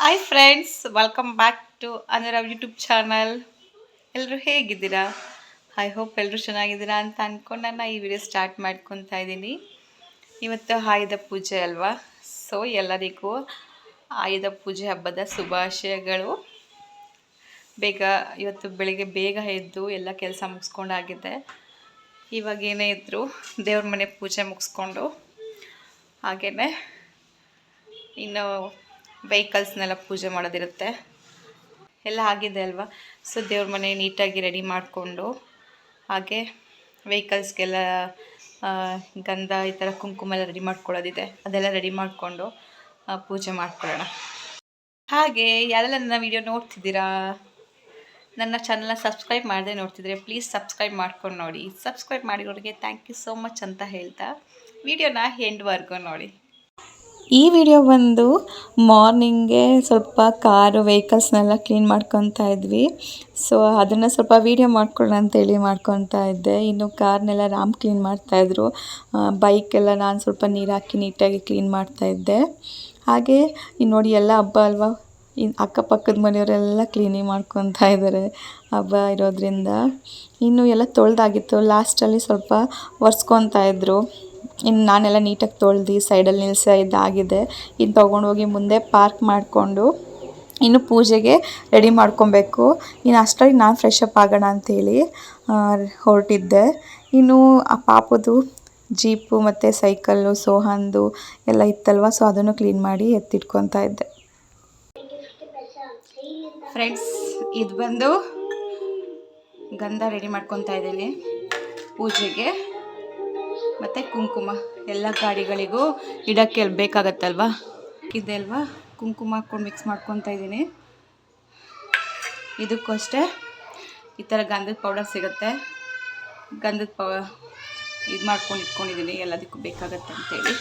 Hi friends, welcome back to Anurav YouTube channel. ಎಲ್ಲರೂ ಹೇಗಿದ್ದೀರಾ? I hope ಎಲ್ಲರೂ ಚೆನ್ನಾಗಿದ್ದೀರಾ ಅಂತ ಅಂದ್ಕೊಂಡು ನಾನು ಈ ವಿಡಿಯೋ ಸ್ಟಾರ್ಟ್ ಮಾಡ್ಕೊತಾ ಇದ್ದೀನಿ. ಇವತ್ತು ಆಯುಧ ಪೂಜೆ ಅಲ್ವಾ, ಸೊ ಎಲ್ಲರಿಗೂ ಆಯುಧ ಪೂಜೆ ಹಬ್ಬದ ಶುಭಾಶಯಗಳು. ಇವತ್ತು ಬೆಳಿಗ್ಗೆ ಬೇಗ ಎದ್ದು ಎಲ್ಲ ಕೆಲಸ ಮುಗಿಸ್ಕೊಂಡಾಗಿದೆ. ಇವಾಗ ಏನೇ ಇದ್ದರೂ ದೇವ್ರ ಮನೆ ಪೂಜೆ ಮುಗಿಸ್ಕೊಂಡು ಹಾಗೆಯೇ ಇನ್ನು ವೆಹಿಕಲ್ಸ್ನೆಲ್ಲ ಪೂಜೆ ಮಾಡೋದಿರುತ್ತೆ, ಎಲ್ಲ ಆಗಿದೆ ಅಲ್ವಾ. ಸೊ ದೇವ್ರ ಮನೆ ನೀಟಾಗಿ ರೆಡಿ ಮಾಡಿಕೊಂಡು ಹಾಗೆ ವೆಹಿಕಲ್ಸ್ಗೆಲ್ಲ ಗಂಧ ಈ ಥರ ಕುಂಕುಮ ಎಲ್ಲ ರೆಡಿ ಮಾಡ್ಕೊಳ್ಳೋದಿದೆ, ಅದೆಲ್ಲ ರೆಡಿ ಮಾಡಿಕೊಂಡು ಪೂಜೆ ಮಾಡ್ಕೊಳ್ಳೋಣ. ಹಾಗೆ ಯಾರೆಲ್ಲ ನನ್ನ ವಿಡಿಯೋ ನೋಡ್ತಿದ್ದೀರಾ, ನನ್ನ ಚಾನಲ್ನ ಸಬ್ಸ್ಕ್ರೈಬ್ ಮಾಡದೆ ನೋಡ್ತಿದ್ರೆ ಪ್ಲೀಸ್ ಸಬ್ಸ್ಕ್ರೈಬ್ ಮಾಡ್ಕೊಂಡು ನೋಡಿ. ಸಬ್ಸ್ಕ್ರೈಬ್ ಮಾಡಿರೋರಿಗೆ ಥ್ಯಾಂಕ್ ಯು ಸೋ ಮಚ್ ಅಂತ ಹೇಳ್ತಾ ವಿಡಿಯೋನ ಎಂಡ್ವರೆಗೂ ನೋಡಿ. ಈ ವಿಡಿಯೋ ಬಂದು ಮಾರ್ನಿಂಗೆ ಸ್ವಲ್ಪ ಕಾರು ವೆಹಿಕಲ್ಸ್ನೆಲ್ಲ ಕ್ಲೀನ್ ಮಾಡ್ಕೊತಾ ಇದ್ವಿ. ಸೊ ಅದನ್ನು ಸ್ವಲ್ಪ ವೀಡಿಯೋ ಮಾಡ್ಕೊಳ್ಳೋಣ ಅಂತೇಳಿ ಮಾಡ್ಕೊತಾ ಇದ್ದೆ. ಇನ್ನು ಕಾರ್ನೆಲ್ಲ ರಾಮ್ ಕ್ಲೀನ್ ಮಾಡ್ತಾಯಿದ್ರು, ಬೈಕೆಲ್ಲ ನಾನು ಸ್ವಲ್ಪ ನೀರು ಹಾಕಿ ನೀಟಾಗಿ ಕ್ಲೀನ್ ಮಾಡ್ತಾಯಿದ್ದೆ. ಹಾಗೆ ಇನ್ನು ನೋಡಿ ಎಲ್ಲ ಹಬ್ಬ ಅಲ್ವಾ, ಅಕ್ಕಪಕ್ಕದ ಮನೆಯವರೆಲ್ಲ ಕ್ಲೀನಿಂಗ್ ಮಾಡ್ಕೊತಾ ಇದ್ದಾರೆ ಹಬ್ಬ ಇರೋದ್ರಿಂದ. ಇನ್ನು ಎಲ್ಲ ತೊಳೆದಾಗಿತ್ತು, ಲಾಸ್ಟಲ್ಲಿ ಸ್ವಲ್ಪ ಒರೆಸ್ಕೊತಾ ಇದ್ರು. ಇನ್ನು ನಾನೆಲ್ಲ ನೀಟಾಗಿ ತೊಳೆದು ಸೈಡಲ್ಲಿ ನಿಲ್ಲಿಸಿದ್ದಾಗಿದೆ. ಇನ್ನು ತೊಗೊಂಡೋಗಿ ಮುಂದೆ ಪಾರ್ಕ್ ಮಾಡಿಕೊಂಡು ಇನ್ನು ಪೂಜೆಗೆ ರೆಡಿ ಮಾಡ್ಕೊಬೇಕು. ಇನ್ನು ಅಷ್ಟರಲ್ಲಿ ನಾನು ಫ್ರೆಶ್ ಅಪ್ ಆಗೋಣ ಅಂಥೇಳಿ ಹೊರಟಿದ್ದೆ. ಇನ್ನು ಆ ಪಾಪದು ಜೀಪು ಮತ್ತು ಸೈಕಲ್ಲು ಸೋಹಾನ್ದು ಎಲ್ಲ ಇತ್ತಲ್ವ, ಸೊ ಅದನ್ನು ಕ್ಲೀನ್ ಮಾಡಿ ಎತ್ತಿಟ್ಕೊತಾ ಇದ್ದೆ. ಫ್ರೆಂಡ್ಸ್, ಇದು ಬಂದು ಗಂಧ ರೆಡಿ ಮಾಡ್ಕೊತಾ ಇದ್ದೀನಿ ಪೂಜೆಗೆ, ಮತ್ತು ಕುಂಕುಮ ಎಲ್ಲ ಗಾಡಿಗಳಿಗೂ ಇಡೋಕ್ಕೆ ಬೇಕಾಗತ್ತಲ್ವ, ಇದೆ ಅಲ್ವಾ. ಕುಂಕುಮ ಹಾಕ್ಕೊಂಡು ಮಿಕ್ಸ್ ಮಾಡ್ಕೊತಾ ಇದ್ದೀನಿ. ಇದಕ್ಕೂ ಅಷ್ಟೇ ಈ ಥರ ಗಂಧದ ಪೌಡರ್ ಸಿಗುತ್ತೆ, ಗಂಧದ ಇದು ಮಾಡ್ಕೊಂಡು ಇಟ್ಕೊಂಡಿದ್ದೀನಿ, ಎಲ್ಲದಕ್ಕೂ ಬೇಕಾಗತ್ತೆ ಅಂತೇಳಿ.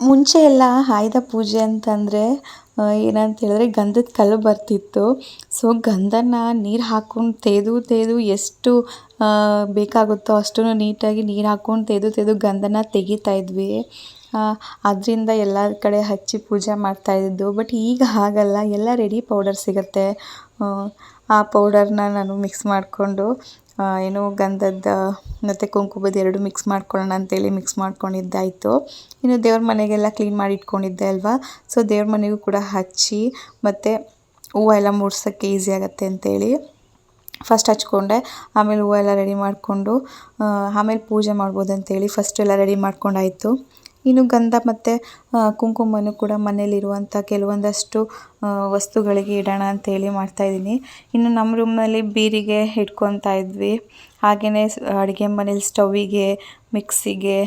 ಮುಂಚೆ ಎಲ್ಲ ಆಯುಧ ಪೂಜೆ ಅಂತಂದರೆ ಏನಂತ ಹೇಳಿದ್ರೆ ಗಂಧದ ಕಲ್ಲು ಬರ್ತಿತ್ತು. ಸೊ ಗಂಧನ ನೀರು ಹಾಕ್ಕೊಂಡು ತೆಗೆದು ಎಷ್ಟು ಬೇಕಾಗುತ್ತೋ ಅಷ್ಟನ್ನು ನೀಟಾಗಿ ನೀರು ಹಾಕ್ಕೊಂಡು ತೆಗೆದು ಗಂಧನ ತೆಗಿತಾ ಇದ್ವಿ. ಅದರಿಂದ ಎಲ್ಲ ಕಡೆ ಹಚ್ಚಿ ಪೂಜೆ ಮಾಡ್ತಾಯಿದ್ದು. ಬಟ್ ಈಗ ಹಾಗಲ್ಲ, ಎಲ್ಲ ರೆಡಿ ಪೌಡರ್ ಸಿಗುತ್ತೆ. ಆ ಪೌಡರ್ನ ನಾನು ಮಿಕ್ಸ್ ಮಾಡಿಕೊಂಡು ಏನು ಗಂಧದ ಮತ್ತು ಕುಂಕುಮದ ಎರಡು ಮಿಕ್ಸ್ ಮಾಡ್ಕೊಳ್ಳೋಣ ಅಂತೇಳಿ ಮಿಕ್ಸ್ ಮಾಡ್ಕೊಂಡಿದ್ದಾಯಿತು. ಇನ್ನು ದೇವ್ರ ಮನೆಗೆಲ್ಲ ಕ್ಲೀನ್ ಮಾಡಿ ಇಟ್ಕೊಂಡಿದ್ದೆ ಅಲ್ವಾ, ಸೊ ದೇವ್ರ ಮನೆಗೂ ಕೂಡ ಹಚ್ಚಿ ಮತ್ತು ಹೂವು ಎಲ್ಲ ಮುಡ್ಸೋಕ್ಕೆ ಈಸಿ ಆಗುತ್ತೆ ಅಂತೇಳಿ ಫಸ್ಟ್ ಹಚ್ಕೊಂಡೆ. ಆಮೇಲೆ ಹೂವು ಎಲ್ಲ ರೆಡಿ ಮಾಡಿಕೊಂಡು ಆಮೇಲೆ ಪೂಜೆ ಮಾಡ್ಬೋದು ಅಂತೇಳಿ ಫಸ್ಟ್ ಎಲ್ಲ ರೆಡಿ ಮಾಡ್ಕೊಂಡಾಯಿತು. ಇನ್ನು ಗಂಧ ಮತ್ತು ಕುಂಕುಮನೂ ಕೂಡ ಮನೇಲಿರುವಂಥ ಕೆಲವೊಂದಷ್ಟು ವಸ್ತುಗಳಿಗೆ ಇಡೋಣ ಅಂತೇಳಿ ಮಾಡ್ತಾಯಿದ್ದೀನಿ. ಇನ್ನು ನಮ್ಮ ರೂಮ್ನಲ್ಲಿ ಬೀರಿಗೆ ಇಟ್ಕೊತಾ ಇದ್ವಿ. ಹಾಗೆಯೇ ಅಡುಗೆ ಮನೇಲಿ ಸ್ಟವ್ವಿಗೆ, ಮಿಕ್ಸಿಗೆ,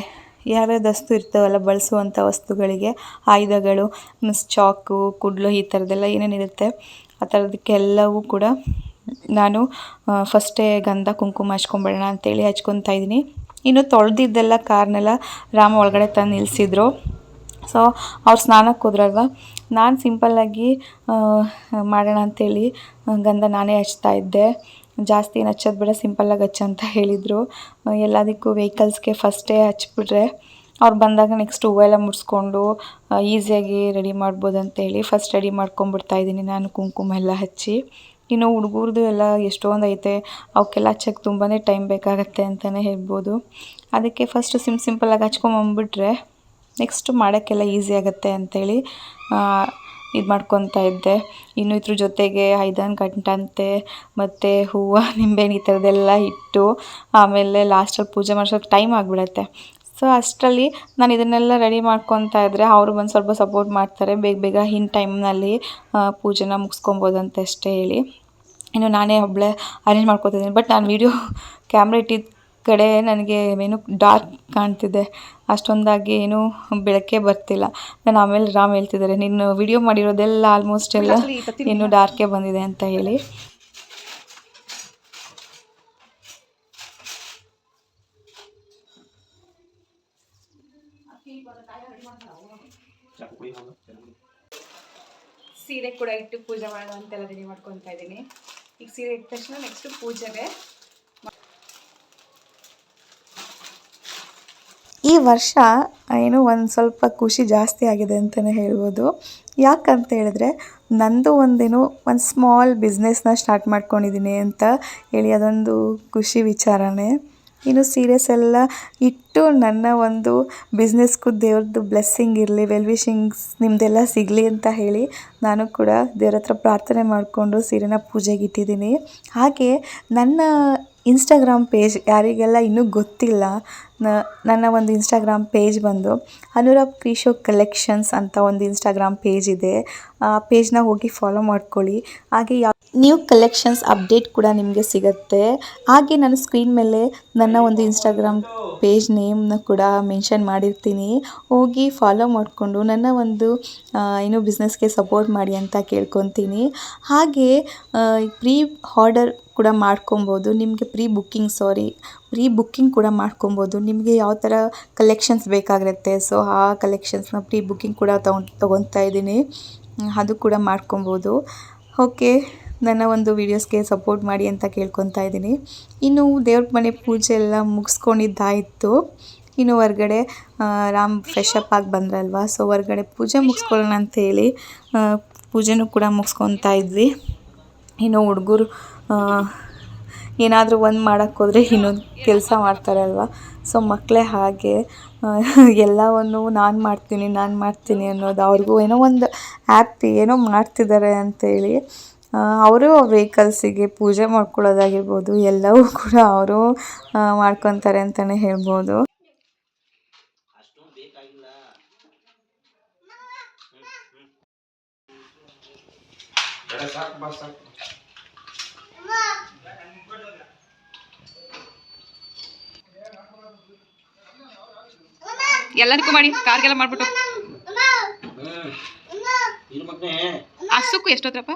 ಯಾವ್ಯಾವ ವಸ್ತು ಇರ್ತಾವಲ್ಲ ಬಳಸುವಂಥ ವಸ್ತುಗಳಿಗೆ, ಆಯುಧಗಳು, ಚಾಕು, ಕುಡ್ಲು, ಈ ಥರದ್ದೆಲ್ಲ ಏನೇನಿರುತ್ತೆ ಆ ಥರದಕ್ಕೆಲ್ಲವೂ ಕೂಡ ನಾನು ಫಸ್ಟೇ ಗಂಧ ಕುಂಕುಮ ಹಚ್ಕೊಂಬಿಡೋಣ ಅಂತೇಳಿ ಹಚ್ಕೊತಾ ಇದ್ದೀನಿ. ಇನ್ನು ತೊಳೆದಿದ್ದೆಲ್ಲ ಕಾರ್ನೆಲ್ಲ ರಾಮ ಒಳಗಡೆ ತಂದು ನಿಲ್ಲಿಸಿದ್ರು. ಸೊ ಅವ್ರು ಸ್ನಾನಕ್ಕೆ ಹೋದ್ರಲ್ವ, ನಾನು ಸಿಂಪಲ್ಲಾಗಿ ಮಾಡೋಣ ಅಂಥೇಳಿ ಗಂಧ ನಾನೇ ಹಚ್ತಾ ಇದ್ದೆ. ಜಾಸ್ತಿ ಏನು ಹಚ್ಚೋದು ಬೇಡ, ಸಿಂಪಲ್ಲಾಗಿ ಹಚ್ಚ ಅಂತ ಹೇಳಿದರು. ಎಲ್ಲದಕ್ಕೂ ವೆಹಿಕಲ್ಸ್ಗೆ ಫಸ್ಟೇ ಹಚ್ಬಿಟ್ರೆ ಅವ್ರು ಬಂದಾಗ ನೆಕ್ಸ್ಟ್ ಹೂವೆಲ್ಲ ಮುಡಿಸ್ಕೊಂಡು ಈಸಿಯಾಗಿ ರೆಡಿ ಮಾಡ್ಬೋದು ಅಂತೇಳಿ ಫಸ್ಟ್ ರೆಡಿ ಮಾಡ್ಕೊಂಬಿಡ್ತಾಯಿದ್ದೀನಿ ನಾನು ಕುಂಕುಮ ಎಲ್ಲ ಹಚ್ಚಿ. ಇನ್ನು ಹುಡುಗರದು ಎಲ್ಲ ಎಷ್ಟೊಂದು ಐತೆ, ಅವಕ್ಕೆಲ್ಲ ಹಚ್ಚೋಕ್ಕೆ ತುಂಬಾ ಟೈಮ್ ಬೇಕಾಗತ್ತೆ ಅಂತಲೇ ಹೇಳ್ಬೋದು. ಅದಕ್ಕೆ ಫಸ್ಟ್ ಸಿಂಪಲ್ಲಾಗಿ ಹಚ್ಕೊಂಬಂದ್ಬಿಟ್ರೆ ನೆಕ್ಸ್ಟ್ ಮಾಡೋಕ್ಕೆಲ್ಲ ಈಸಿ ಆಗುತ್ತೆ ಅಂಥೇಳಿ ಇದು ಮಾಡ್ಕೊತಾ ಇದ್ದೆ. ಇನ್ನು ಇದ್ರ ಜೊತೆಗೆ ಐದನ್ ಗಂಟಂತೆ ಮತ್ತು ಹೂವು, ನಿಂಬೆಹಣ್ಣು ಈ ಥರದ್ದೆಲ್ಲ ಇಟ್ಟು ಆಮೇಲೆ ಲಾಸ್ಟಲ್ಲಿ ಪೂಜೆ ಮಾಡ್ಸೋಕ್ಕೆ ಟೈಮ್ ಆಗಿಬಿಡತ್ತೆ. ಸೊ ಅಷ್ಟರಲ್ಲಿ ನಾನು ಇದನ್ನೆಲ್ಲ ರೆಡಿ ಮಾಡ್ಕೊತಾ ಇದ್ದರೆ ಅವರು ಬಂದು ಸ್ವಲ್ಪ ಸಪೋರ್ಟ್ ಮಾಡ್ತಾರೆ, ಬೇಗ ಇನ್ ಟೈಮ್ನಲ್ಲಿ ಪೂಜೆನ ಮುಗಿಸ್ಕೊಬೋದು ಅಷ್ಟೇ ಹೇಳಿ. ಇನ್ನು ನಾನೇ ಒಬ್ಬಳೇ ಅರೇಂಜ್ ಮಾಡ್ಕೊತಿದ್ದೀನಿ. ಬಟ್ ನಾನು ವೀಡಿಯೋ ಕ್ಯಾಮ್ರಾ ಇಟ್ಟಿದ್ದ ಕಡೆ ನನಗೆ ಏನು ಡಾರ್ಕ್ ಕಾಣ್ತಿದೆ, ಅಷ್ಟೊಂದಾಗಿ ಏನು ಬೆಳಕೇ ಬರ್ತಿಲ್ಲ. ನಾನು ಆಮೇಲೆ ರಾಮ್ ಹೇಳ್ತಿದ್ದಾರೆ, ನೀನು ವಿಡಿಯೋ ಮಾಡಿರೋದೆಲ್ಲ ಆಲ್ಮೋಸ್ಟ್ ಎಲ್ಲ ಇನ್ನೂ ಡಾರ್ಕೇ ಬಂದಿದೆ ಅಂತ ಹೇಳಿ. ಸೀರೆ ಕೂಡ ಇಟ್ಟು ಪೂಜೆ ಮಾಡೋಣ ಅಂತೆಲ್ಲ ರೆಡಿ ಮಾಡ್ಕೊತಾ ಇದ್ದೀನಿ. ಈಗ ಸೀರೆ ಇಟ್ಟ ತಕ್ಷಣ ನೆಕ್ಸ್ಟ್ ಪೂಜೆಗೆ. ಈ ವರ್ಷ ಏನೋ ಒಂದು ಸ್ವಲ್ಪ ಖುಷಿ ಜಾಸ್ತಿ ಆಗಿದೆ ಅಂತಲೇ ಹೇಳ್ಬೋದು. ಯಾಕಂತ ಹೇಳಿದ್ರೆ ನಂದು ಒಂದು ಸ್ಮಾಲ್ ಬಿಸ್ನೆಸ್ನ ಸ್ಟಾರ್ಟ್ ಮಾಡ್ಕೊಂಡಿದ್ದೀನಿ ಅಂತ ಹೇಳಿ ಅದೊಂದು ಖುಷಿ ವಿಚಾರನೇ. ಇನ್ನು ಸೀರಿಯಸ್ ಎಲ್ಲ ಇಟ್ಟು ನನ್ನ ಒಂದು ಬಿಸ್ನೆಸ್ಗೂ ದೇವ್ರದ್ದು ಬ್ಲೆಸ್ಸಿಂಗ್ ಇರಲಿ, ವೆಲ್ ವಿಶಿಂಗ್ಸ್ ನಿಮ್ಮದೆಲ್ಲ ಸಿಗಲಿ ಅಂತ ಹೇಳಿ ನಾನು ಕೂಡ ದೇವ್ರ ಹತ್ರ ಪ್ರಾರ್ಥನೆ ಮಾಡಿಕೊಂಡು ಸೀರೆನ ಪೂಜೆಗೆ ಇಟ್ಟಿದ್ದೀನಿ. ಹಾಗೆ ನನ್ನ ಇನ್ಸ್ಟಾಗ್ರಾಮ್ ಪೇಜ್ ಯಾರಿಗೆಲ್ಲ ಇನ್ನೂ ಗೊತ್ತಿಲ್ಲ, ನನ್ನ ಒಂದು ಇನ್ಸ್ಟಾಗ್ರಾಮ್ ಪೇಜ್ ಬಂದು ಅನುರಾಗ್ ಕ್ರಿಶೋ ಕಲೆಕ್ಷನ್ಸ್ ಅಂತ ಒಂದು ಇನ್ಸ್ಟಾಗ್ರಾಮ್ ಪೇಜ್ ಇದೆ. ಆ ಪೇಜ್ನ ಹೋಗಿ ಫಾಲೋ ಮಾಡ್ಕೊಳ್ಳಿ. ಹಾಗೆ ನ್ಯೂ ಕಲೆಕ್ಷನ್ಸ್ ಅಪ್ಡೇಟ್ ಕೂಡ ನಿಮಗೆ ಸಿಗುತ್ತೆ. ಹಾಗೆ ನಾನು ಸ್ಕ್ರೀನ್ ಮೇಲೆ ನನ್ನ ಒಂದು ಇನ್ಸ್ಟಾಗ್ರಾಮ್ ಪೇಜ್ ನೇಮ್ನ ಕೂಡ ಮೆನ್ಷನ್ ಮಾಡಿರ್ತೀನಿ. ಹೋಗಿ ಫಾಲೋ ಮಾಡಿಕೊಂಡು ನನ್ನ ಒಂದು ಬಿಸ್ನೆಸ್ಗೆ ಸಪೋರ್ಟ್ ಮಾಡಿ ಅಂತ ಕೇಳ್ಕೊತೀನಿ. ಹಾಗೆ ಪ್ರೀ ಆರ್ಡರ್ ಕೂಡ ಮಾಡ್ಕೊಬೋದು. ನಿಮಗೆ ಪ್ರೀ ಬುಕ್ಕಿಂಗ್ ಕೂಡ ಮಾಡ್ಕೊಬೋದು. ನಿಮಗೆ ಯಾವ ಥರ ಕಲೆಕ್ಷನ್ಸ್ ಬೇಕಾಗಿರುತ್ತೆ, ಸೊ ಆ ಕಲೆಕ್ಷನ್ಸ್ನ ಪ್ರೀ ಬುಕ್ಕಿಂಗ್ ಕೂಡ ತೊಗೊತಾ ಇದ್ದೀನಿ. ಅದು ಕೂಡ ಮಾಡ್ಕೊಬೋದು. ಓಕೆ, ನನ್ನ ಒಂದು ವೀಡಿಯೋಸ್ಗೆ ಸಪೋರ್ಟ್ ಮಾಡಿ ಅಂತ ಕೇಳ್ಕೊತಾ ಇದ್ದೀನಿ. ಇನ್ನು ದೇವ್ರ ಮನೆ ಪೂಜೆ ಎಲ್ಲ ಮುಗಿಸ್ಕೊಂಡಿದ್ದಾಯಿತು. ಇನ್ನು ಹೊರ್ಗಡೆ ರಾಮ್ ಫ್ರೆಶ್ ಅಪ್ ಆಗಿ ಬಂದ್ರಲ್ವ, ಸೊ ಹೊರ್ಗಡೆ ಪೂಜೆ ಮುಗಿಸ್ಕೊಳ್ಳೋಣ ಅಂತೇಳಿ ಪೂಜೆನೂ ಕೂಡ ಮುಗಿಸ್ಕೊತಾ ಇದ್ವಿ. ಇನ್ನು ಹುಡುಗರು ಏನಾದರೂ ಒಂದು ಮಾಡೋಕ್ಕೆ ಹೋದರೆ ಇನ್ನೊಂದು ಕೆಲಸ ಮಾಡ್ತಾರೆ ಅಲ್ವಾ, ಸೊ ಮಕ್ಕಳೇ ಹಾಗೆ ಎಲ್ಲವನ್ನು ನಾನು ಮಾಡ್ತೀನಿ ಅನ್ನೋದು. ಅವ್ರಿಗೂ ಏನೋ ಒಂದು ಹ್ಯಾಪಿ, ಏನೋ ಮಾಡ್ತಿದ್ದಾರೆ ಅಂತೇಳಿ ಅವರು ವೆಹಿಕಲ್ಸಿಗೆ ಪೂಜೆ ಮಾಡ್ಕೊಳ್ಳೋದಾಗಿರ್ಬೋದು, ಎಲ್ಲವೂ ಕೂಡ ಅವರು ಮಾಡ್ಕೊತಾರೆ ಅಂತಲೇ ಹೇಳ್ಬೋದು. ಎಲ್ಲದಕ್ಕೂ ಮಾಡಿ ಕಾರ್ಗೆಲ್ಲ ಮಾಡ್ಬಿಟ್ಟು ಅಷ್ಟಕ್ಕೂ ಎಷ್ಟೊತ್ತಪ್ಪ?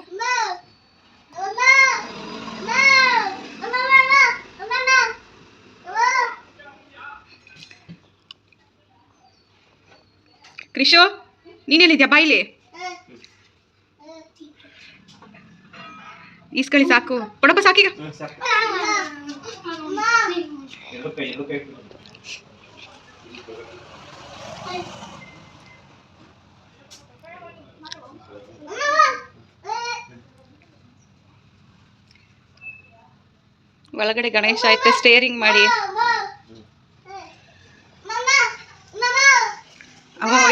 ಕ್ರಿಶೋ, ನೀನೆಲ್ಲಿದ್ಯಾ? ಬಾಯಿಲಿ ಈಸ್ಕಳಿ ಸಾಕು. ಕೊಡಪ್ಪ ಸಾಕೀಗ. ಒಳಗಡೆ ಗಣೇಶ ಐತೆ, ಸ್ಟೇರಿಂಗ್ ಮಾಡಿ.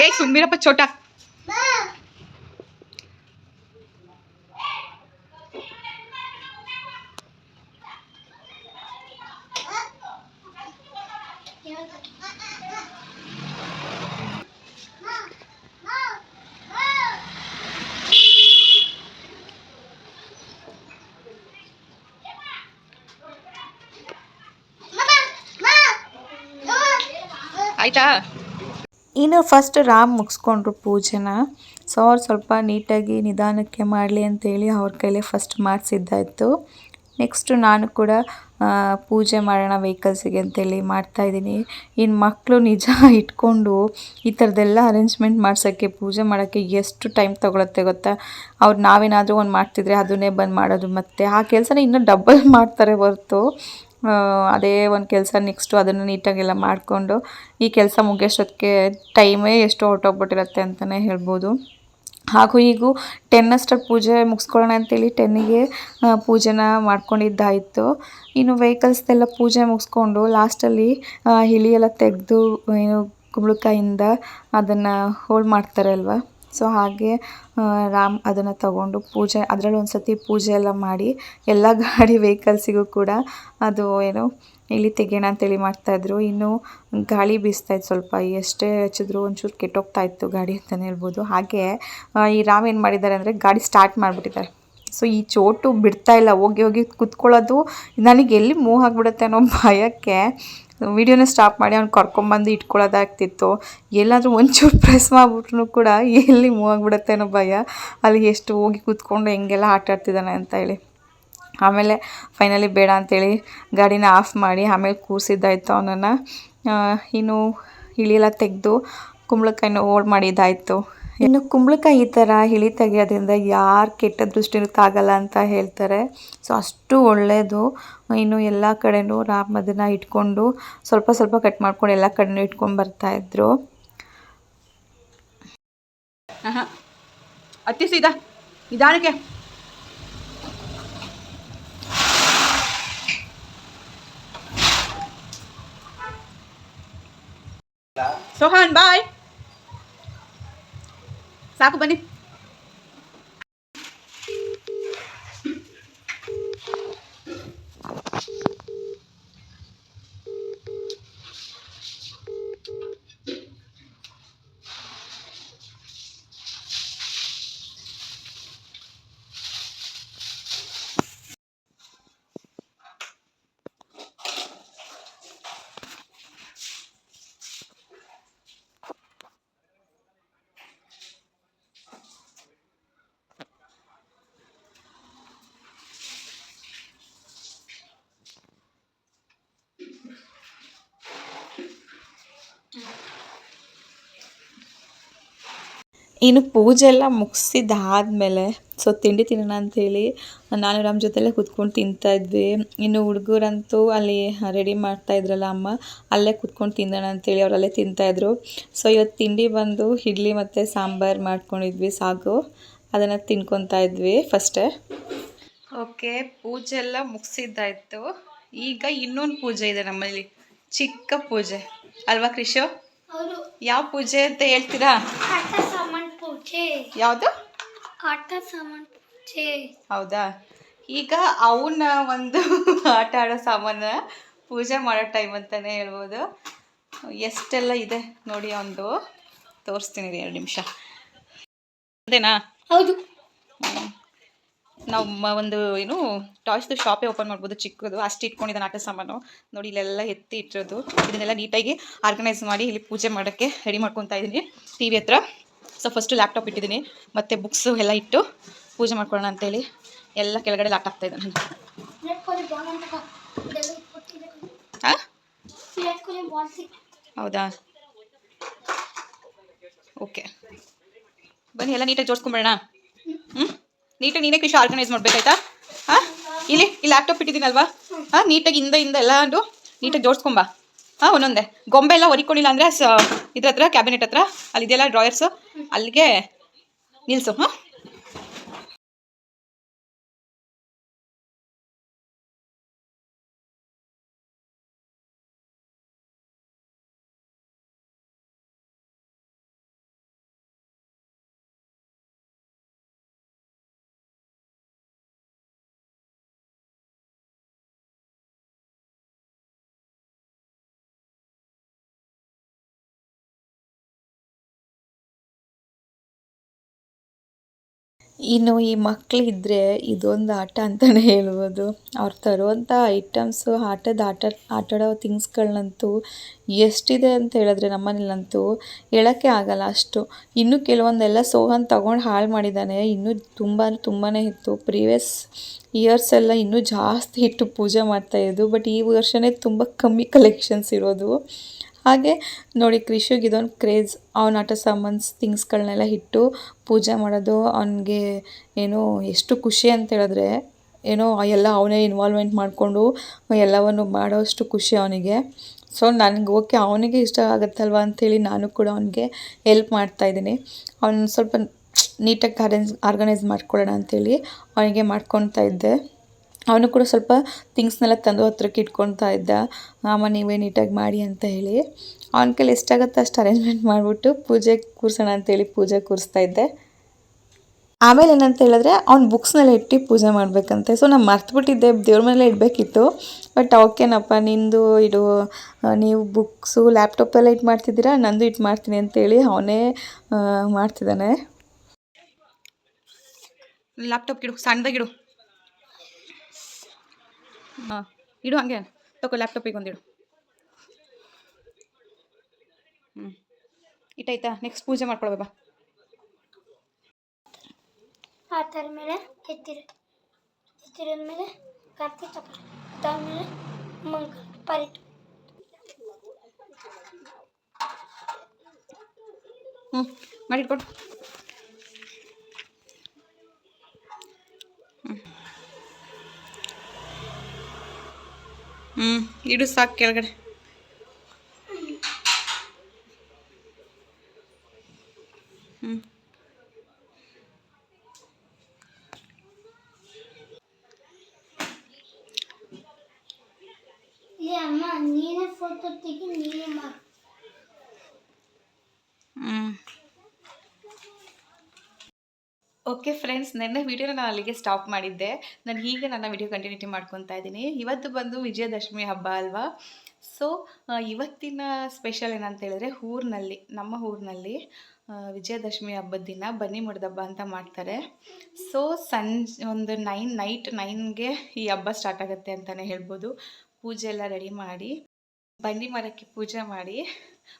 ಏ ಸುಮ್ಮಿರಪ್ಪ ಚೋಟ. ಆಯ್ತಾ? ಇನ್ನು ಫಸ್ಟ್ ರಾಮ್ ಮುಗಿಸ್ಕೊಂಡ್ರು ಪೂಜೆನ. ಸೊ ಅವ್ರು ಸ್ವಲ್ಪ ನೀಟಾಗಿ ನಿಧಾನಕ್ಕೆ ಮಾಡಲಿ ಅಂತೇಳಿ ಅವ್ರ ಕೈಲೇ ಫಸ್ಟ್ ಮಾಡಿಸಿದ್ದಾಯಿತು. ನೆಕ್ಸ್ಟು ನಾನು ಕೂಡ ಪೂಜೆ ಮಾಡೋಣ ವೆಹಿಕಲ್ಸಿಗೆ ಅಂತೇಳಿ ಮಾಡ್ತಾಯಿದ್ದೀನಿ. ಇನ್ನು ಮಕ್ಕಳು ನಿಜ ಇಟ್ಕೊಂಡು ಈ ಥರದ್ದೆಲ್ಲ ಅರೇಂಜ್ಮೆಂಟ್ ಮಾಡ್ಸೋಕ್ಕೆ, ಪೂಜೆ ಮಾಡೋಕ್ಕೆ ಎಷ್ಟು ಟೈಮ್ ತೊಗೊಳುತ್ತೆ ಗೊತ್ತಾ? ಅವ್ರು ನಾವೇನಾದರೂ ಒಂದು ಮಾಡ್ತಿದ್ರೆ ಅದನ್ನೇ ಬಂದು ಮಾಡೋದು, ಮತ್ತು ಆ ಕೆಲಸನ ಇನ್ನೂ ಡಬಲ್ ಮಾಡ್ತಾರೆ ಹೊರ್ತು ಅದೇ ಒಂದು ಕೆಲಸ ನೆಕ್ಸ್ಟು ಅದನ್ನು ನೀಟಾಗೆಲ್ಲ ಮಾಡಿಕೊಂಡು ಈ ಕೆಲಸ ಮುಗಿಯೋಷ್ಟೊತ್ತಿಗೆ ಟೈಮೇ ಎಷ್ಟು ಹೊರಟೋಗ್ಬಿಟ್ಟಿರುತ್ತೆ ಅಂತಲೇ ಹೇಳ್ಬೋದು. ಹಾಗೂ ಈಗೂ 10 ಅಷ್ಟರಲ್ಲಿ ಪೂಜೆ ಮುಗಿಸ್ಕೊಳ್ಳೋಣ ಅಂತೇಳಿ 10ಗೆ ಪೂಜೆನ ಮಾಡ್ಕೊಂಡಿದ್ದಾಯಿತು. ಇನ್ನು ವೆಹಿಕಲ್ಸ್ದೆಲ್ಲ ಪೂಜೆ ಮುಗಿಸ್ಕೊಂಡು ಲಾಸ್ಟಲ್ಲಿ ಹಿಳಿ ಎಲ್ಲ ತೆಗೆದು ಕುಂಬಳಕಾಯಿಂದ ಅದನ್ನು ಹೋಳು ಮಾಡ್ತಾರೆ ಅಲ್ವಾ, ಸೊ ಹಾಗೆ ರಾಮ್ ಅದನ್ನು ತಗೊಂಡು ಪೂಜೆ ಅದರಲ್ಲಿ ಒಂದು ಸತಿ ಪೂಜೆ ಎಲ್ಲ ಮಾಡಿ ಎಲ್ಲ ಗಾಡಿ ವೆಹಿಕಲ್ಸಿಗೂ ಕೂಡ ಅದು ಇಲ್ಲಿ ತೆಗೆಯೋಣ ಅಂತೇಳಿ ಮಾಡ್ತಾಯಿದ್ರು. ಇನ್ನು ಗಾಳಿ ಬೀಸ್ತಾಯಿತ್ತು ಸ್ವಲ್ಪ, ಎಷ್ಟೇ ಹಚ್ಚಿದ್ರು ಒಂಚೂರು ಕೆಟ್ಟೋಗ್ತಾಯಿತ್ತು ಗಾಡಿ ಅಂತಲೇ ಹೇಳ್ಬೋದು. ಹಾಗೆ ಈ ರಾಮ್ ಏನು ಮಾಡಿದ್ದಾರೆ ಅಂದರೆ ಗಾಡಿ ಸ್ಟಾರ್ಟ್ ಮಾಡಿಬಿಟ್ಟಿದ್ದಾರೆ. ಸೊ ಈ ಚೋಟು ಬಿಡ್ತಾಯಿಲ್ಲ, ಹೋಗಿ ಕೂತ್ಕೊಳ್ಳೋದು. ನನಗೆ ಎಲ್ಲಿ ಮೂವ್ ಆಗಿಬಿಡುತ್ತೆ ಅನ್ನೋ ಭಯಕ್ಕೆ ವೀಡಿಯೋನ ಸ್ಟಾಪ್ ಮಾಡಿ ಅವ್ನು ಕರ್ಕೊಂಬಂದು ಇಟ್ಕೊಳ್ಳೋದಾಗ್ತಿತ್ತು. ಎಲ್ಲಾದರೂ ಒಂಚೂರು ಪ್ರೆಸ್ ಮಾಡಿಬಿಟ್ರು ಕೂಡ ಎಲ್ಲಿ ಮೂವ್ ಆಗಿಬಿಡುತ್ತೆ ಅನ್ನೋ ಭಯ. ಅಲ್ಲಿ ಎಷ್ಟು ಹೋಗಿ ಕೂತ್ಕೊಂಡು ಹೆಂಗೆಲ್ಲ ಆಟ ಆಡ್ತಿದ್ದಾನೆ ಅಂತ ಹೇಳಿ. ಆಮೇಲೆ ಫೈನಲಿ ಬೇಡ ಅಂಥೇಳಿ ಗಾಡಿನ ಆಫ್ ಮಾಡಿ ಆಮೇಲೆ ಕೂರಿಸಿದ್ದಾಯಿತು ಅವನನ್ನು. ಇನ್ನು ಇಳಿಯೆಲ್ಲ ತೆಗೆದು ಕುಂಬಳಕಾಯಿನ ಹೋಳು ಮಾಡಿದ್ದಾಯಿತು. ಇನ್ನು ಕುಂಬಳಕಾಯಿ ಈ ಥರ ಹಿಳಿ ತೆಗೆಯೋದ್ರಿಂದ ಯಾರು ಕೆಟ್ಟ ದೃಷ್ಟಿನಕ್ಕಾಗಲ್ಲ ಅಂತ ಹೇಳ್ತಾರೆ. ಸೊ ಅಷ್ಟು ಒಳ್ಳೆಯದು. ಇನ್ನು ಎಲ್ಲ ಕಡೆನೂ ರಾಮ ಅದನ್ನು ಇಟ್ಕೊಂಡು ಸ್ವಲ್ಪ ಸ್ವಲ್ಪ ಕಟ್ ಮಾಡ್ಕೊಂಡು ಎಲ್ಲ ಕಡೆನೂ ಇಟ್ಕೊಂಡು ಬರ್ತಾಯಿದ್ರು. ಅತಿ ಸೀದಾ ನಿಧಾನಕ್ಕೆ. ಸೋಹನ್ ಬಾಯ್, ಸಾಕು ಬನ್ನಿ. ಇನ್ನು ಪೂಜೆ ಎಲ್ಲ ಮುಗಿಸಿದ್ದಾದಮೇಲೆ ಸೊ ತಿಂಡಿ ತಿನ್ನೋಣ ಅಂಥೇಳಿ ನಾನು ನಮ್ಮ ಜೊತೆಲೇ ಕೂತ್ಕೊಂಡು ತಿಂತಾಯಿದ್ವಿ. ಇನ್ನು ಹುಡುಗರಂತೂ ಅಲ್ಲಿ ರೆಡಿ ಮಾಡ್ತಾಯಿದ್ರಲ್ಲ ಅಮ್ಮ, ಅಲ್ಲೇ ಕೂತ್ಕೊಂಡು ತಿನ್ನೋಣ ಅಂಥೇಳಿ ಅವರಲ್ಲೇ ತಿಂತಾಯಿದ್ರು. ಸೊ ಇವತ್ತು ತಿಂಡಿ ಬಂದು ಇಡ್ಲಿ ಮತ್ತು ಸಾಂಬಾರು ಮಾಡ್ಕೊಂಡಿದ್ವಿ, ಸಾಗು, ಅದನ್ನು ತಿನ್ಕೊತಾ ಇದ್ವಿ ಫಸ್ಟೇ. ಓಕೆ, ಪೂಜೆ ಎಲ್ಲ ಮುಗಿಸಿದ್ದಾಯಿತು. ಈಗ ಇನ್ನೊಂದು ಪೂಜೆ ಇದೆ ನಮ್ಮಲ್ಲಿ, ಚಿಕ್ಕ ಪೂಜೆ ಅಲ್ವಾ ಕ್ರಿಶು? ಯಾವ ಪೂಜೆ ಅಂತ ಹೇಳ್ತೀರಾ? ಯಾವುದು? ಆಟ ಸಾಮಾನು ಪೂಜೆ. ಹೌದಾ? ಈಗ ಅವನ ಒಂದು ಆಟ ಆಡೋ ಸಾಮಾನು ಪೂಜೆ ಮಾಡೋ ಟೈಮ್ ಅಂತಲೇ ಹೇಳ್ಬೋದು. ಎಷ್ಟೆಲ್ಲ ಇದೆ ನೋಡಿ, ಒಂದು ತೋರಿಸ್ತೀನಿ 2 ನಿಮಿಷ. ಅದೇನಾ? ಹೌದು. ನಾವು ಒಂದು ಏನು ಟಾಯ್ಸ್ದು ಶಾಪೇ ಓಪನ್ ಮಾಡ್ಬೋದು, ಚಿಕ್ಕದು. ಅಷ್ಟು ಇಟ್ಕೊಂಡಿದ್ದಾನೆ ಆಟ ಸಾಮಾನು ನೋಡಿ. ಇಲ್ಲೆಲ್ಲ ಎತ್ತಿ ಇಟ್ಟಿರೋದು, ಇದನ್ನೆಲ್ಲ ನೀಟಾಗಿ ಆರ್ಗನೈಸ್ ಮಾಡಿ ಇಲ್ಲಿ ಪೂಜೆ ಮಾಡೋಕ್ಕೆ ರೆಡಿ ಮಾಡ್ಕೊತಾ ಇದ್ದೀನಿ ಟಿ ವಿ ಹತ್ರ. ಸೊ ಫಸ್ಟು ಲ್ಯಾಪ್ಟಾಪ್ ಇಟ್ಟಿದ್ದೀನಿ, ಮತ್ತು ಬುಕ್ಸು ಎಲ್ಲ ಇಟ್ಟು ಪೂಜೆ ಮಾಡ್ಕೊಳ್ಳೋಣ ಅಂತೇಳಿ ಎಲ್ಲ ಕೆಳಗಡೆ ಲಾಕ್ ಆಗ್ತಾ ಇದ್ದಾನೆ. ಹೌದಾ? ಓಕೆ ಬನ್ನಿ, ಎಲ್ಲ ನೀಟಾಗಿ ಜೋಡಿಸ್ಕೊಂಬೇಡ. ನೀಟಾಗಿ ನೀನೇ ಕೃಷಿ ಆರ್ಗನೈಸ್ ಮಾಡಬೇಕಾಯ್ತಾ? ಇಲ್ಲಿ ಲ್ಯಾಪ್ಟಾಪ್ ಇಟ್ಟಿದ್ದೀನಲ್ವಾ, ನೀಟಾಗಿ ಹಿಂದೆ ಎಲ್ಲ ನೀಟಾಗಿ ಜೋಡಿಸ್ಕೊಂಬ. ಒಂದೊಂದೇ ಗೊಂಬೆ ಎಲ್ಲ ಹೊರಿಕೊಂಡಿಲ್ಲ ಅಂದರೆ ಇದ್ರ ಹತ್ರ ಕ್ಯಾಬಿನೆಟ್ ಹತ್ರ ಅಲ್ಲಿದೆಯಲ್ಲ ಡ್ರಾಯರ್ಸು, ಅಲ್ಲಿಗೆ ನಿಲ್ಲಿಸು. ಇನ್ನು ಈ ಮಕ್ಕಳಿದ್ರೆ ಇದೊಂದು ಆಟ ಅಂತಲೇ ಹೇಳ್ಬೋದು. ಅವ್ರು ತರುವಂಥ ಐಟಮ್ಸು, ಆಟಾಡೋ ಥಿಂಗ್ಸ್ಗಳನ್ನಂತೂ ಎಷ್ಟಿದೆ ಅಂತ ಹೇಳಿದ್ರೆ ನಮ್ಮನೇಲಂತೂ ಹೇಳೋಕ್ಕೆ ಆಗಲ್ಲ ಅಷ್ಟು. ಇನ್ನೂ ಕೆಲವೊಂದೆಲ್ಲ ಸೋಹನ್ ತಗೊಂಡು ಹಾಳು ಮಾಡಿದ್ದಾನೆ. ಇನ್ನೂ ತುಂಬಾ ಇತ್ತು. ಪ್ರೀವಿಯಸ್ ಇಯರ್ಸ್ ಎಲ್ಲ ಇನ್ನೂ ಜಾಸ್ತಿ ಇಟ್ಟು ಪೂಜೆ ಮಾಡ್ತಾಯಿದ್ದು, ಬಟ್ ಈ ವರ್ಷವೇ ತುಂಬ ಕಮ್ಮಿ ಕಲೆಕ್ಷನ್ಸ್ ಇರೋದು. ಹಾಗೆ ನೋಡಿ, ಕ್ರಿಶುಗೆ ಇದೊಂದು ಕ್ರೇಜ್. ಅವನ ಆಟ ಸಾಮಾನ್ಸ್ ಥಿಂಗ್ಸ್ಗಳನ್ನೆಲ್ಲ ಇಟ್ಟು ಪೂಜೆ ಮಾಡೋದು ಅವನಿಗೆ ಏನೋ ಎಷ್ಟು ಖುಷಿ ಅಂತ ಹೇಳಿದ್ರೆ, ಏನೋ ಎಲ್ಲ ಅವನೇ ಇನ್ವಾಲ್ವ್ಮೆಂಟ್ ಮಾಡಿಕೊಂಡು ಎಲ್ಲವನ್ನು ಮಾಡೋಷ್ಟು ಖುಷಿ ಅವನಿಗೆ. ಸೊ ನನಗೆ ಓಕೆ, ಅವನಿಗೆ ಇಷ್ಟ ಆಗುತ್ತಲ್ವ ಅಂಥೇಳಿ ನಾನು ಕೂಡ ಅವನಿಗೆ ಹೆಲ್ಪ್ ಮಾಡ್ತಾಯಿದ್ದೀನಿ. ಅವ್ನು ಸ್ವಲ್ಪ ನೀಟಾಗಿ ಆರ್ಗನೈಸ್ ಮಾಡ್ಕೊಳ್ಳೋಣ ಅಂಥೇಳಿ ಅವನಿಗೆ ಮಾಡ್ಕೊತಾ ಇದ್ದೆ. ಅವನು ಕೂಡ ಸ್ವಲ್ಪ ಥಿಂಗ್ಸ್ನೆಲ್ಲ ತಂದು ಹತ್ರಕ್ಕೆ ಇಟ್ಕೊತಾ ಇದ್ದ, ಅಮ್ಮ ನೀವೇ ನೀಟಾಗಿ ಮಾಡಿ ಅಂತ ಹೇಳಿ. ಅವನ ಕೈಲಿ ಎಷ್ಟಾಗತ್ತೆ ಅಷ್ಟು ಅರೇಂಜ್ಮೆಂಟ್ ಮಾಡಿಬಿಟ್ಟು ಪೂಜೆ ಕೂರಿಸೋಣ ಅಂತೇಳಿ ಪೂಜೆ ಕೂರಿಸ್ತಾ ಇದ್ದೆ. ಆಮೇಲೆ ಏನಂತ ಹೇಳಿದ್ರೆ, ಅವ್ನ ಬುಕ್ಸ್ನೆಲ್ಲ ಇಟ್ಟು ಪೂಜೆ ಮಾಡಬೇಕಂತೆ. ಸೊ ನಾನು ಮರ್ತುಬಿಟ್ಟಿದ್ದೆ, ದೇವ್ರ ಮೇಲೆ ಇಡಬೇಕಿತ್ತು. ಬಟ್ ಓಕೆನಪ್ಪ, ನಿಂದು ಇಡು, ನೀವು ಬುಕ್ಸು ಲ್ಯಾಪ್ಟಾಪೆಲ್ಲ ಇಟ್ಟು ಮಾಡ್ತಿದ್ದೀರಾ, ನಂದು ಇಟ್ಟು ಮಾಡ್ತೀನಿ ಅಂತೇಳಿ ಅವನೇ ಮಾಡ್ತಿದ್ದಾನೆ. ಲ್ಯಾಪ್ಟಾಪ್ ಇಡು, ಸಣ್ಣದಾಗಿಡು. ಇಡು ಹಂಗೆ ತಗೋ, ಲ್ಯಾಪ್ಟಾಪಿಗೆ ಒಂದಿಡು. ಇಟ್ಟಾಯ್ತಾ? ನೆಕ್ಸ್ಟ್ ಪೂಜೆ ಮಾಡ್ಕೊಳ್ಬಾ. ಆ ಥರ ಮೇಲೆ ಎತ್ತಿರಿದ್ಮೇಲೆ ಕಾರ್ತಿಕ್ ಚಕ್ರ, ಅದಾದಮೇಲೆ ಮಂಗಲ ಪರಿಟು. ಮಾಡಿಟ್ಕೊಡು. ಹ್ಞೂ ಇಡು ಸಾಕು ಕೆಳಗಡೆ. ಹ್ಞೂ ಓಕೆ ಫ್ರೆಂಡ್ಸ್, ನೆನ್ನೆ ವೀಡಿಯೋನ ನಾನು ಅಲ್ಲಿಗೆ ಸ್ಟಾಪ್ ಮಾಡಿದ್ದೆ. ನಾನು ಹೀಗೆ ನನ್ನ ವಿಡಿಯೋ ಕಂಟಿನ್ಯೂಟಿ ಮಾಡ್ಕೊತಾ ಇದ್ದೀನಿ. ಇವತ್ತು ಬಂದು ವಿಜಯದಶಮಿ ಹಬ್ಬ ಅಲ್ವಾ. ಸೊ ಇವತ್ತಿನ ಸ್ಪೆಷಲ್ ಏನಂತ ಹೇಳಿದ್ರೆ, ನಮ್ಮ ಊರಿನಲ್ಲಿ ವಿಜಯದಶಮಿ ಹಬ್ಬದ ದಿನ ಬನ್ನಿ ಮುಡ್ದ ಹಬ್ಬ ಅಂತ ಮಾಡ್ತಾರೆ. ಸೊ ಸಂಜೆ ಒಂದು ನೈಟ್ 9ಗೆ ಈ ಹಬ್ಬ ಸ್ಟಾರ್ಟ್ ಆಗುತ್ತೆ ಅಂತಲೇ ಹೇಳ್ಬೋದು. ಪೂಜೆ ಎಲ್ಲ ರೆಡಿ ಮಾಡಿ, ಬನ್ನಿ ಮರಕ್ಕೆ ಪೂಜೆ ಮಾಡಿ,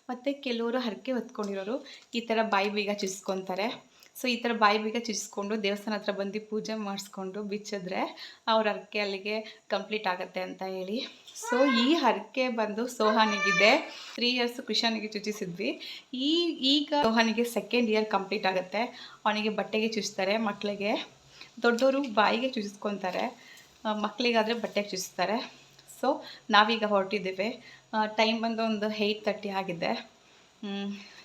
ಮತ್ತು ಕೆಲವರು ಹರಕೆ ಹೊತ್ಕೊಂಡಿರೋರು ಈ ಥರ ಬಾಯಿ ಬೀಗ ಚುಚ್ಕೊತಾರೆ. ಸೊ ಈ ಥರ ಬಾಯಿ ಬೀಗ ಚುಚ್ಕೊಂಡು ದೇವಸ್ಥಾನ ಹತ್ರ ಬಂದು ಪೂಜೆ ಮಾಡಿಸ್ಕೊಂಡು ಬಿಚ್ಚಿದ್ರೆ ಅವ್ರ ಹರಕೆ ಅಲ್ಲಿಗೆ ಕಂಪ್ಲೀಟ್ ಆಗುತ್ತೆ ಅಂತ ಹೇಳಿ. ಸೊ ಈ ಹರಕೆ ಬಂದು ಸೋಹಾನಿಗಿದೆ. 3 ಇಯರ್ಸ್ ಕೃಷನಿಗೆ ಚುಚ್ಚಿಸಿದ್ವಿ. ಈಗ ಸೋಹಾನಿಗೆ 2nd ಇಯರ್ ಕಂಪ್ಲೀಟ್ ಆಗುತ್ತೆ. ಅವನಿಗೆ ಬಟ್ಟೆಗೆ ಚುಚ್ತಾರೆ, ಮಕ್ಕಳಿಗೆ. ದೊಡ್ಡವರು ಬಾಯಿಗೆ ಚುಚ್ಕೊತಾರೆ, ಮಕ್ಕಳಿಗಾದರೆ ಬಟ್ಟೆಗೆ ಚುಚ್ತಾರೆ. ಸೊ ನಾವೀಗ ಹೊರಟಿದ್ದೇವೆ. ಟೈಮ್ ಬಂದು ಒಂದು 8:30 ಆಗಿದೆ.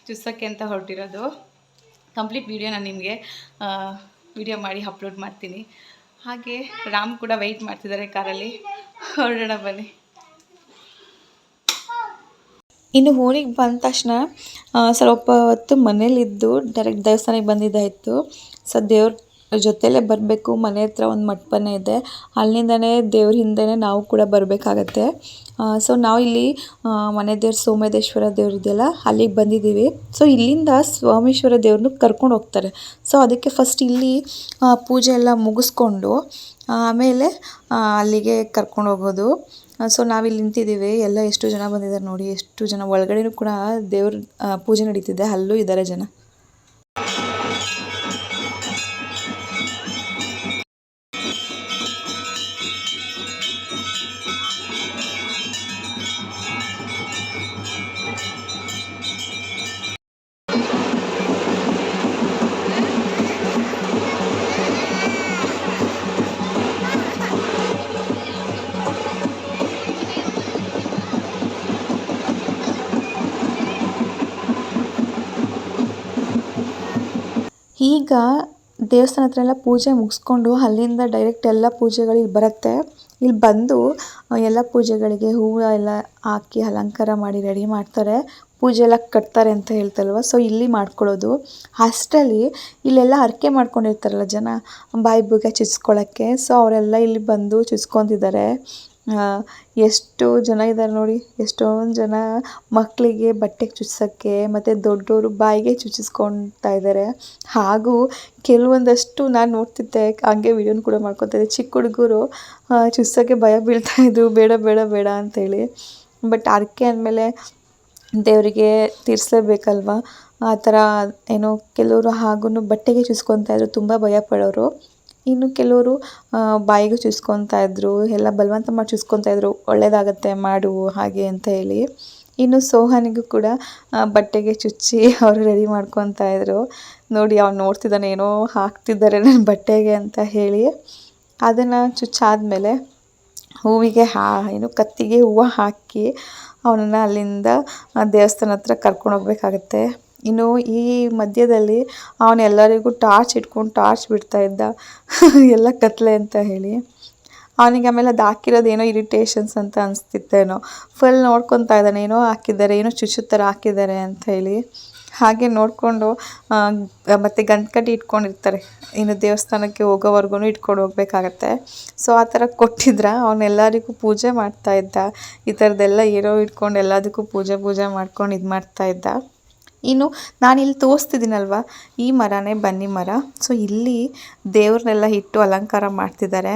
ಚುಚ್ಚೋಕ್ಕೆ ಅಂತ ಹೊರಟಿರೋದು. ಕಂಪ್ಲೀಟ್ ವೀಡಿಯೋ ನಾನು ನಿಮಗೆ ವಿಡಿಯೋ ಮಾಡಿ ಅಪ್ಲೋಡ್ ಮಾಡ್ತೀನಿ. ಹಾಗೆ ರಾಮ್ ಕೂಡ ವೆಯ್ಟ್ ಮಾಡ್ತಿದ್ದಾರೆ ಕಾರಲ್ಲಿ. ಹೊರಡೋಣ ಬನ್ನಿ. ಇನ್ನು ಊರಿಗೆ ಬಂದ ತಕ್ಷಣ ಸ್ವಲ್ಪ ಹೊತ್ತು ಮನೇಲಿದ್ದು ಡೈರೆಕ್ಟ್ ದೇವಸ್ಥಾನಕ್ಕೆ ಬಂದಿದ್ದಾಯಿತು. ಸೊ ದೇವ್ರ ಜೊತೆಲೇ ಬರಬೇಕು. ಮನೆ ಹತ್ರ ಒಂದು ಮಂಟಪನೇ ಇದೆ, ಅಲ್ಲಿಂದನೇ ದೇವ್ರ ಹಿಂದೆನೇ ನಾವು ಕೂಡ ಬರಬೇಕಾಗತ್ತೆ. ಸೊ ನಾವು ಇಲ್ಲಿ ಮನೆ ದೇವ್ರು ಸೋಮೇಶ್ವರ ದೇವ್ರು ಇದೆಯಲ್ಲ, ಅಲ್ಲಿಗೆ ಬಂದಿದ್ದೀವಿ. ಸೊ ಇಲ್ಲಿಂದ ಸೋಮೇಶ್ವರ ದೇವ್ರನ್ನ ಕರ್ಕೊಂಡು ಹೋಗ್ತಾರೆ. ಸೊ ಅದಕ್ಕೆ ಫಸ್ಟ್ ಇಲ್ಲಿ ಪೂಜೆ ಎಲ್ಲ ಮುಗಿಸ್ಕೊಂಡು ಆಮೇಲೆ ಅಲ್ಲಿಗೆ ಕರ್ಕೊಂಡು ಹೋಗೋದು. ಸೊ ನಾವಿಲ್ಲಿ ನಿಂತಿದ್ದೀವಿ. ಎಲ್ಲ ಎಷ್ಟು ಜನ ಬಂದಿದ್ದಾರೆ ನೋಡಿ, ಎಷ್ಟು ಜನ. ಒಳಗಡೆನೂ ಕೂಡ ದೇವ್ರ ಪೂಜೆ ನಡೀತಿದೆ, ಅಲ್ಲೂ ಇದ್ದಾರೆ ಜನ. ಈಗ ದೇವಸ್ಥಾನ ಹತ್ರ ಎಲ್ಲ ಪೂಜೆ ಮುಗಿಸ್ಕೊಂಡು ಅಲ್ಲಿಂದ ಡೈರೆಕ್ಟ್ ಎಲ್ಲ ಪೂಜೆಗಳಿಗೆ ಬರುತ್ತೆ. ಇಲ್ಲಿ ಬಂದು ಎಲ್ಲ ಪೂಜೆಗಳಿಗೆ ಹೂವು ಎಲ್ಲ ಹಾಕಿ ಅಲಂಕಾರ ಮಾಡಿ ರೆಡಿ ಮಾಡ್ತಾರೆ. ಪೂಜೆ ಎಲ್ಲ ಕಟ್ತಾರೆ ಅಂತ ಹೇಳ್ತಲ್ವ, ಸೊ ಇಲ್ಲಿ ಮಾಡ್ಕೊಳ್ಳೋದು. ಅಷ್ಟರಲ್ಲಿ ಇಲ್ಲೆಲ್ಲ ಹರಕೆ ಮಾಡ್ಕೊಂಡಿರ್ತಾರಲ್ಲ ಜನ, ಬಾಯಿ ಬೀಗ ಚುಚ್ಕೊಳ್ಳೋಕ್ಕೆ. ಸೊ ಅವರೆಲ್ಲ ಇಲ್ಲಿ ಬಂದು ಚುಚ್ಕೊತಿದ್ದಾರೆ. ಎಷ್ಟು ಜನ ಇದ್ದಾರೆ ನೋಡಿ, ಎಷ್ಟೊಂದು ಜನ ಮಕ್ಕಳಿಗೆ ಬಟ್ಟೆಗೆ ಚುಚ್ಸೋಕ್ಕೆ, ಮತ್ತು ದೊಡ್ಡವರು ಬಾಯಿಗೆ ಚುಚ್ಚಿಸ್ಕೊಳ್ತಾ ಇದ್ದಾರೆ. ಹಾಗೂ ಕೆಲವೊಂದಷ್ಟು ನಾನು ನೋಡ್ತಿದ್ದೆ, ಹಂಗೆ ವಿಡಿಯೋನ ಕೂಡ ಮಾಡ್ಕೊತಿದ್ದೆ, ಚಿಕ್ಕ ಹುಡುಗರು ಚುಚ್ಸೋಕ್ಕೆ ಭಯ ಬೀಳ್ತಾಯಿದ್ರು, ಬೇಡ ಬೇಡ ಬೇಡ ಅಂತೇಳಿ. ಬಟ್ ಹರಕೆ ಅಂದಮೇಲೆ ದೇವರಿಗೆ ತೀರಿಸಲೇಬೇಕಲ್ವ, ಆ ಥರ ಏನೋ ಕೆಲವರು ಹಾಗೂ ಬಟ್ಟೆಗೆ ಚುಚ್ಕೊತಾಯಿದ್ರು, ತುಂಬ ಭಯ ಪಡೋರು. ಇನ್ನು ಕೆಲವರು ಬಾಯಿಗೆ ಚುಚ್ಕೊತಾ ಇದ್ರು, ಎಲ್ಲ ಬಲವಂತ ಮಾಡಿ ಚುಚ್ಕೊತಾ ಇದ್ರು, ಒಳ್ಳೇದಾಗತ್ತೆ ಮಾಡು ಹಾಗೆ ಅಂತ ಹೇಳಿ. ಇನ್ನು ಸೋಹಾನಿಗೂ ಕೂಡ ಬಟ್ಟೆಗೆ ಚುಚ್ಚಿ ಅವರು ರೆಡಿ ಮಾಡ್ಕೊತಾ ಇದ್ರು. ನೋಡಿ ಅವ್ನು ನೋಡ್ತಿದ್ದಾನೆ, ಏನೋ ಹಾಕ್ತಿದ್ದಾರೆ ನನ್ನ ಬಟ್ಟೆಗೆ ಅಂತ ಹೇಳಿ. ಅದನ್ನು ಚುಚ್ಚಾದ್ಮೇಲೆ ಹೂವಿಗೆ ಏನು ಕತ್ತಿಗೆ ಹೂವು ಹಾಕಿ ಅವನನ್ನು ಅಲ್ಲಿಂದ ದೇವಸ್ಥಾನ ಹತ್ರ ಕರ್ಕೊಂಡು ಹೋಗ್ಬೇಕಾಗತ್ತೆ. ಇನ್ನು ಈ ಮಧ್ಯದಲ್ಲಿ ಅವನೆಲ್ಲರಿಗೂ ಟಾರ್ಚ್ ಇಟ್ಕೊಂಡು ಟಾರ್ಚ್ ಬಿಡ್ತಾ ಇದ್ದ, ಎಲ್ಲ ಕತ್ಲೆ ಅಂತ ಹೇಳಿ. ಅವನಿಗೆ ಆಮೇಲೆ ಅದು ಹಾಕಿರೋದು ಏನೋ ಇರಿಟೇಷನ್ಸ್ ಅಂತ ಅನಿಸ್ತಿತ್ತೇನೋ, ಫುಲ್ ನೋಡ್ಕೊತಾ ಇದ್ದಾನೆ, ಏನೋ ಹಾಕಿದ್ದಾರೆ, ಏನೋ ಚುಚ್ಚು ಥರ ಹಾಕಿದ್ದಾರೆ ಅಂತ ಹೇಳಿ. ಹಾಗೆ ನೋಡಿಕೊಂಡು ಮತ್ತು ಗಂಟ್ಕಟ್ಟಿ ಇಟ್ಕೊಂಡಿರ್ತಾರೆ, ಇನ್ನು ದೇವಸ್ಥಾನಕ್ಕೆ ಹೋಗೋವರೆಗೂ ಇಟ್ಕೊಂಡು ಹೋಗ್ಬೇಕಾಗತ್ತೆ. ಸೊ ಆ ಥರ ಕೊಟ್ಟಿದ್ರೆ ಅವನೆಲ್ಲರಿಗೂ ಪೂಜೆ ಮಾಡ್ತಾಯಿದ್ದ. ಈ ಥರದ್ದೆಲ್ಲ ಏನೋ ಇಟ್ಕೊಂಡು ಎಲ್ಲದಕ್ಕೂ ಪೂಜೆ ಮಾಡ್ಕೊಂಡು ಇದು ಮಾಡ್ತಾಯಿದ್ದ. ಇನ್ನು ನಾನಿಲ್ಲಿ ತೋರಿಸ್ತಿದ್ದೀನಲ್ವ, ಈ ಮರನೇ ಬನ್ನಿ ಮರ. ಸೊ ಇಲ್ಲಿ ದೇವ್ರನ್ನೆಲ್ಲ ಇಟ್ಟು ಅಲಂಕಾರ ಮಾಡ್ತಿದ್ದಾರೆ.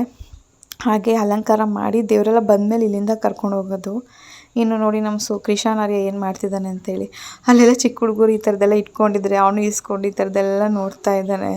ಹಾಗೆ ಅಲಂಕಾರ ಮಾಡಿ ದೇವರೆಲ್ಲ ಬಂದಮೇಲೆ ಇಲ್ಲಿಂದ ಕರ್ಕೊಂಡು ಹೋಗೋದು. ಇನ್ನು ನೋಡಿ ನಮ್ಮ ಕೃಷ್ಣಾರ್ಯ ಏನು ಮಾಡ್ತಿದ್ದಾನೆ ಅಂತೇಳಿ, ಅಲ್ಲೆಲ್ಲ ಚಿಕ್ಕ ಹುಡುಗರು ಈ ಥರದ್ದೆಲ್ಲ ಇಟ್ಕೊಂಡಿದ್ರೆ ಅವನು ಈಸ್ಕೊಂಡು ಈ ಥರದ್ದೆಲ್ಲ ನೋಡ್ತಾ ಇದ್ದಾನೆ.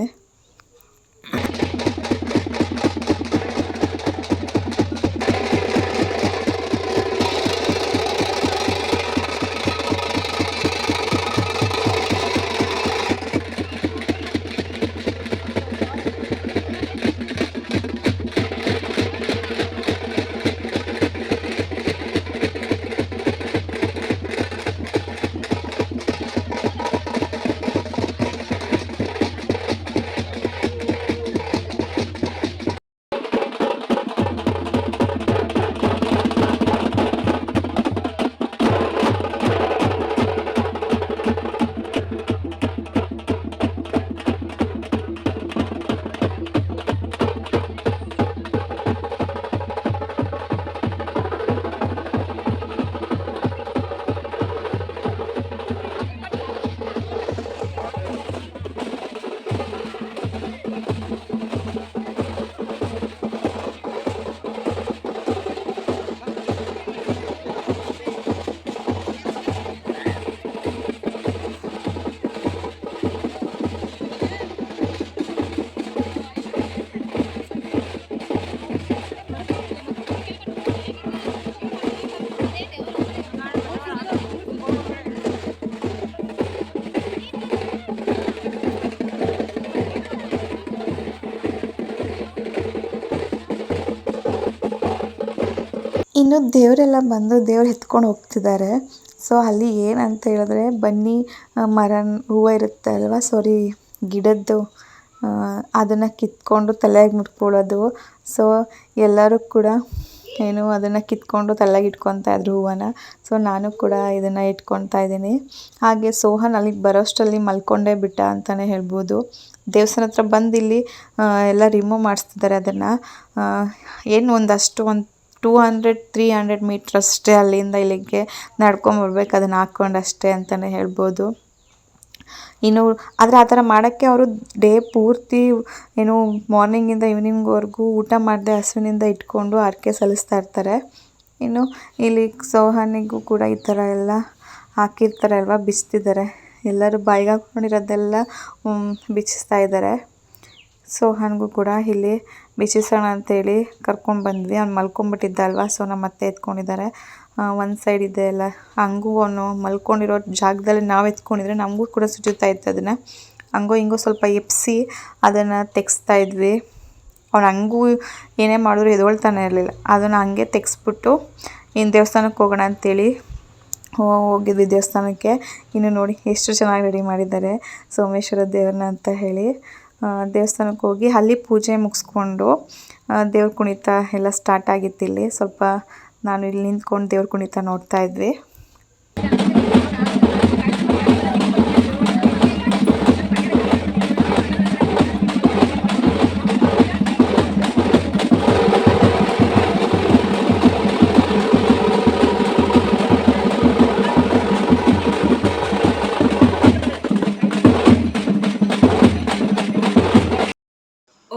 ಇನ್ನು ದೇವರೆಲ್ಲ ಬಂದು ದೇವ್ರು ಎತ್ಕೊಂಡು ಹೋಗ್ತಿದ್ದಾರೆ. ಸೊ ಅಲ್ಲಿ ಏನಂತ ಹೇಳಿದ್ರೆ ಬನ್ನಿ ಮರ ಹೂವು ಇರುತ್ತೆ ಅಲ್ವಾ, ಸಾರಿ ಗಿಡದ್ದು, ಅದನ್ನು ಕಿತ್ಕೊಂಡು ತಲೆಗೆ ಮುಡ್ಕೊಳ್ಳೋದು. ಸೊ ಎಲ್ಲರೂ ಕೂಡ ಏನು ಅದನ್ನು ಕಿತ್ಕೊಂಡು ತಲೆಗೆ ಇಟ್ಕೊತಾ ಇದ್ರು ಹೂವನ್ನ. ಸೊ ನಾನು ಕೂಡ ಇದನ್ನು ಇಟ್ಕೊತಾ ಇದ್ದೀನಿ. ಹಾಗೆ ಸೋಹನ್ ಅಲ್ಲಿಗೆ ಬರೋಷ್ಟರಲ್ಲಿ ಮಲ್ಕೊಂಡೇ ಬಿಟ್ಟ ಅಂತಲೇ ಹೇಳ್ಬೋದು. ದೇವಸ್ಥಾನ ಹತ್ರ ಬಂದು ಇಲ್ಲಿ ಎಲ್ಲ ರಿಮೂವ್ ಮಾಡಿಸ್ತಿದ್ದಾರೆ ಅದನ್ನು. ಏನು ಒಂದಷ್ಟು ಒಂದು 200-300 ಮೀಟ್ರ್ ಅಷ್ಟೇ ಅಲ್ಲಿಂದ ಇಲ್ಲಿಗೆ ನಡ್ಕೊಂಬರ್ಬೇಕು, ಅದನ್ನು ಹಾಕ್ಕೊಂಡು ಅಷ್ಟೇ ಅಂತಲೇ ಹೇಳ್ಬೋದು. ಇನ್ನು ಆದರೆ ಆ ಥರ ಮಾಡೋಕ್ಕೆ ಅವರು ಡೇ ಪೂರ್ತಿ ಏನು ಮಾರ್ನಿಂಗಿಂದ ಈವ್ನಿಂಗ್ವರೆಗೂ ಊಟ ಮಾಡದೆ ಹಸುವಿನಿಂದ ಇಟ್ಕೊಂಡು ಹರಕೆ ಸಲ್ಲಿಸ್ತಾ ಇರ್ತಾರೆ. ಇನ್ನು ಇಲ್ಲಿ ಸೋಹನಿಗೂ ಕೂಡ ಈ ಥರ ಎಲ್ಲ ಹಾಕಿರ್ತಾರೆ ಅಲ್ವಾ, ಬಿಚ್ತಿದ್ದಾರೆ. ಎಲ್ಲರೂ ಬಾಯಿಗೆ ಹಾಕ್ಕೊಂಡಿರೋದೆಲ್ಲ ಬಿಚ್ಚಿಸ್ತಾ ಇದ್ದಾರೆ. ಸೋಹನ್ಗೂ ಕೂಡ ಇಲ್ಲಿ ಬಿಚ್ಚಿಸೋಣ ಅಂತೇಳಿ ಕರ್ಕೊಂಡು ಬಂದ್ವಿ. ಅವ್ನು ಮಲ್ಕೊಂಬಿಟ್ಟಿದ್ದ ಅಲ್ವಾ, ಸೊ ನಮ್ಮ ಅತ್ತೆ ಎತ್ಕೊಂಡಿದ್ದಾರೆ. ಒಂದು ಸೈಡ್ ಇದೆ ಎಲ್ಲ, ಹಂಗೂ ಅವನು ಮಲ್ಕೊಂಡಿರೋ ಜಾಗದಲ್ಲಿ ನಾವು ಎತ್ಕೊಂಡಿದ್ರೆ ನಮಗೂ ಕೂಡ ಸುತ್ತುತ್ತಾ ಇತ್ತು. ಅದನ್ನು ಹಂಗೋ ಹಿಂಗೋ ಸ್ವಲ್ಪ ಎಪ್ಸಿ ಅದನ್ನು ತೆಗೆಸ್ತಾ ಇದ್ವಿ. ಅವ್ನು ಹಂಗೂ ಏನೇ ಮಾಡಿದ್ರು ಎದೊಳ್ತಾನೆ ಇರಲಿಲ್ಲ. ಅದನ್ನು ಹಂಗೆ ತೆಗೆಸ್ಬಿಟ್ಟು ಇನ್ನು ದೇವಸ್ಥಾನಕ್ಕೆ ಹೋಗೋಣ ಅಂತೇಳಿ ಹೋಗಿದ್ವಿ ದೇವಸ್ಥಾನಕ್ಕೆ. ಇನ್ನು ನೋಡಿ ಎಷ್ಟು ಚೆನ್ನಾಗಿ ರೆಡಿ ಮಾಡಿದ್ದಾರೆ ಸೋಮೇಶ್ವರ ದೇವ್ರನ್ನ ಅಂತ ಹೇಳಿ. ದೇವಸ್ಥಾನಕ್ಕೆ ಹೋಗಿ ಅಲ್ಲಿ ಪೂಜೆ ಮುಗಿಸ್ಕೊಂಡು ದೇವ್ರ ಕುಣಿತ ಎಲ್ಲ ಸ್ಟಾರ್ಟ್ ಆಗಿತ್ತು. ಇಲ್ಲಿ ಸ್ವಲ್ಪ ನಾನು ಇಲ್ಲಿ ನಿಂತ್ಕೊಂಡು ದೇವ್ರ ಕುಣಿತ ನೋಡ್ತಾ ಇದ್ವಿ.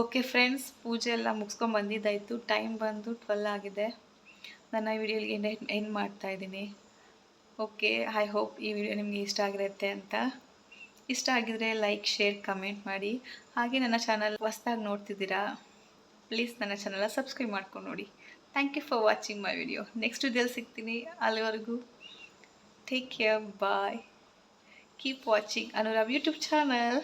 ಓಕೆ ಫ್ರೆಂಡ್ಸ್, ಪೂಜೆ ಎಲ್ಲ ಮುಗಿಸ್ಕೊಂಡು ಬಂದಿದ್ದಾಯಿತು. ಟೈಮ್ ಬಂದು 12 ಆಗಿದೆ. ನನ್ನ ಈ ವಿಡಿಯೋಗೆ ಎಂಡ್ ಮಾಡ್ತಾಯಿದ್ದೀನಿ. ಓಕೆ, ಐ ಹೋಪ್ ಈ ವಿಡಿಯೋ ನಿಮಗೆ ಇಷ್ಟ ಆಗಿರುತ್ತೆ ಅಂತ. ಇಷ್ಟ ಆಗಿದರೆ ಲೈಕ್, ಶೇರ್, ಕಮೆಂಟ್ ಮಾಡಿ. ಹಾಗೆ ನನ್ನ ಚಾನಲ್ ಹೊಸ್ದಾಗಿ ನೋಡ್ತಿದ್ದೀರಾ, ಪ್ಲೀಸ್ ನನ್ನ ಚಾನಲ್ನ ಸಬ್ಸ್ಕ್ರೈಬ್ ಮಾಡ್ಕೊಂಡು ನೋಡಿ. Thank you for watching my video. Next ವಿಡಿಯೋಲಿ ಸಿಗ್ತೀನಿ. ಅಲ್ಲಿವರೆಗೂ take care, bye. Keep watching Anurav YouTube channel.